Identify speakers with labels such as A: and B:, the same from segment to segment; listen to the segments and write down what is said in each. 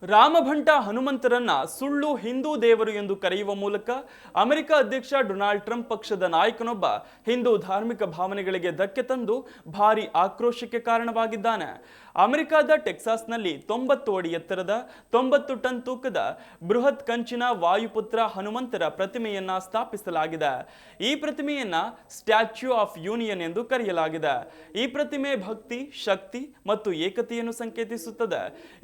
A: ರಾಮಭಂಟ ಹನುಮಂತರನ್ನ ಸುಳ್ಳು ಹಿಂದೂ ದೇವರು ಎಂದು ಕರೆಯುವ ಮೂಲಕ ಅಮೆರಿಕ ಅಧ್ಯಕ್ಷ ಡೊನಾಲ್ಡ್ ಟ್ರಂಪ್ ಪಕ್ಷದ ನಾಯಕನೊಬ್ಬ ಹಿಂದೂ ಧಾರ್ಮಿಕ ಭಾವನೆಗಳಿಗೆ ಧಕ್ಕೆ ತಂದು ಭಾರಿ ಆಕ್ರೋಶಕ್ಕೆ ಕಾರಣವಾಗಿದ್ದಾನೆ. ಅಮೆರಿಕದ ಟೆಕ್ಸಾಸ್ನಲ್ಲಿ 90 ಅಡಿ ಎತ್ತರದ 90 ಟನ್ ತೂಕದ ಬೃಹತ್ ಕಂಚಿನ ವಾಯುಪುತ್ರ ಹನುಮಂತರ ಪ್ರತಿಮೆಯನ್ನ ಸ್ಥಾಪಿಸಲಾಗಿದೆ. ಈ ಪ್ರತಿಮೆಯನ್ನ ಸ್ಟ್ಯಾಚ್ಯೂ ಆಫ್ ಯೂನಿಯನ್ ಎಂದು ಕರೆಯಲಾಗಿದೆ. ಈ ಪ್ರತಿಮೆ ಭಕ್ತಿ, ಶಕ್ತಿ ಮತ್ತು ಏಕತೆಯನ್ನು ಸಂಕೇತಿಸುತ್ತದೆ.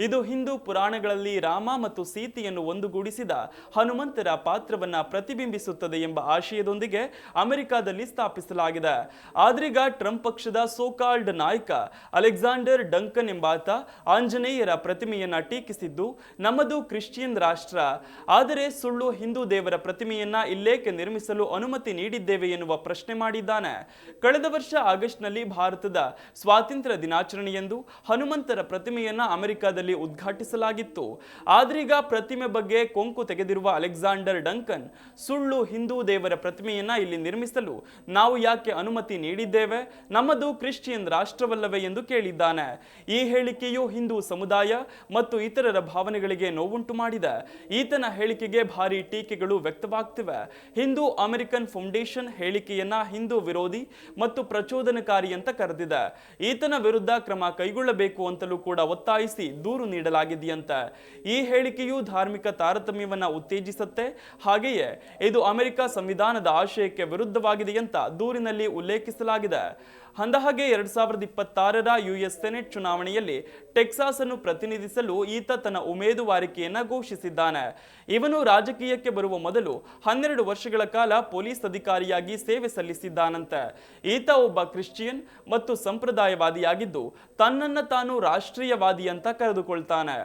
A: ಇದು ಹಿಂದೂ ಪುರಾಣಗಳಲ್ಲಿ ರಾಮ ಮತ್ತು ಸೀತೆಯನ್ನು ಒಂದುಗೂಡಿಸಿದ ಹನುಮಂತರ ಪಾತ್ರವನ್ನ ಪ್ರತಿಬಿಂಬಿಸುತ್ತದೆ ಎಂಬ ಆಶಯದೊಂದಿಗೆ ಅಮೆರಿಕದಲ್ಲಿ ಸ್ಥಾಪಿಸಲಾಗಿದೆ. ಆದ್ರೀಗ ಟ್ರಂಪ್ ಪಕ್ಷದ ಸೋಕಾಲ್ಡ್ ನಾಯಕ ಅಲೆಕ್ಸಾಂಡರ್ ಡಂಕನ್ ಎಂಬಾತ ಆಂಜನೇಯರ ಪ್ರತಿಮೆಯನ್ನ ಟೀಕಿಸಿದ್ದು, ನಮ್ಮದು ಕ್ರಿಶ್ಚಿಯನ್ ರಾಷ್ಟ್ರ, ಆದರೆ ಸುಳ್ಳು ಹಿಂದೂ ದೇವರ ಪ್ರತಿಮೆಯನ್ನ ಇಲ್ಲೇಕೆ ನಿರ್ಮಿಸಲು ಅನುಮತಿ ನೀಡಿದ್ದೇವೆ ಎನ್ನುವ ಪ್ರಶ್ನೆ ಮಾಡಿದ್ದಾನೆ. ಕಳೆದ ವರ್ಷ ಆಗಸ್ಟ್ನಲ್ಲಿ ಭಾರತದ ಸ್ವಾತಂತ್ರ್ಯ ದಿನಾಚರಣೆಯಂದು ಹನುಮಂತರ ಪ್ರತಿಮೆಯನ್ನ ಅಮೆರಿಕದಲ್ಲಿ ಉದ್ಘಾಟಿಸಲಾಗಿತ್ತು. ಆದ್ರೀಗ ಪ್ರತಿಮೆ ಬಗ್ಗೆ ಕೊಂಕು ತೆಗೆದಿರುವ ಅಲೆಕ್ಸಾಂಡರ್ ಡಂಕನ್, ಸುಳ್ಳು ಹಿಂದೂ ದೇವರ ಪ್ರತಿಮೆಯನ್ನ ಇಲ್ಲಿ ನಿರ್ಮಿಸಲು ನಾವು ಯಾಕೆ ಅನುಮತಿ ನೀಡಿದ್ದೇವೆ, ನಮ್ಮದು ಕ್ರಿಶ್ಚಿಯನ್ ರಾಷ್ಟ್ರವಲ್ಲವೇ ಎಂದು ಕೇಳಿದ್ದಾನೆ. ಈ ಹೇಳಿಕೆಯು ಹಿಂದೂ ಸಮುದಾಯ ಮತ್ತು ಇತರರ ಭಾವನೆಗಳಿಗೆ ನೋವುಂಟು ಮಾಡಿದೆ. ಈತನ ಹೇಳಿಕೆಗೆ ಭಾರಿ ಟೀಕೆಗಳು ವ್ಯಕ್ತವಾಗ್ತಿವೆ. ಹಿಂದೂ ಅಮೆರಿಕನ್ ಫೌಂಡೇಶನ್ ಹೇಳಿಕೆಯನ್ನ ಹಿಂದೂ ವಿರೋಧಿ ಮತ್ತು ಪ್ರಚೋದನಕಾರಿ ಅಂತ ಕರೆದಿದೆ. ಈತನ ವಿರುದ್ಧ ಕ್ರಮ ಕೈಗೊಳ್ಳಬೇಕು ಅಂತಲೂ ಕೂಡ ಒತ್ತಾಯಿಸಿ ದೂರು ನೀಡಲಾಗಿದೆಯಂತೆ. ಈ ಹೇಳಿಕೆಯು ಧಾರ್ಮಿಕ ತಾರತಮ್ಯವನ್ನ ಉತ್ತೇಜಿಸುತ್ತೆ, ಹಾಗೆಯೇ ಇದು ಅಮೆರಿಕ ಸಂವಿಧಾನದ ಆಶಯಕ್ಕೆ ವಿರುದ್ಧವಾಗಿದೆ ಅಂತ ದೂರಿನಲ್ಲಿ ಉಲ್ಲೇಖಿಸಲಾಗಿದೆ. ಅಂದಹಾಗೆ 2026ರ US ಸೆನೆಟ್ ಚುನಾವಣೆಯಲ್ಲಿ ಟೆಕ್ಸಾಸ್ ಅನ್ನು ಪ್ರತಿನಿಧಿಸಲು ಈತ ತನ್ನ ಉಮೇದುವಾರಿಕೆಯನ್ನ ಘೋಷಿಸಿದ್ದಾನೆ. ಇವನು ರಾಜಕೀಯಕ್ಕೆ ಬರುವ ಮೊದಲು 12 ವರ್ಷಗಳ ಕಾಲ ಪೊಲೀಸ್ ಅಧಿಕಾರಿಯಾಗಿ ಸೇವೆ ಸಲ್ಲಿಸಿದ್ದಾನಂತೆ. ಈತ ಒಬ್ಬ ಕ್ರಿಶ್ಚಿಯನ್ ಮತ್ತು ಸಂಪ್ರದಾಯವಾದಿಯಾಗಿದ್ದು ತನ್ನನ್ನ ತಾನು ರಾಷ್ಟ್ರೀಯವಾದಿ ಅಂತ ಕರೆದುಕೊಳ್ತಾನೆ.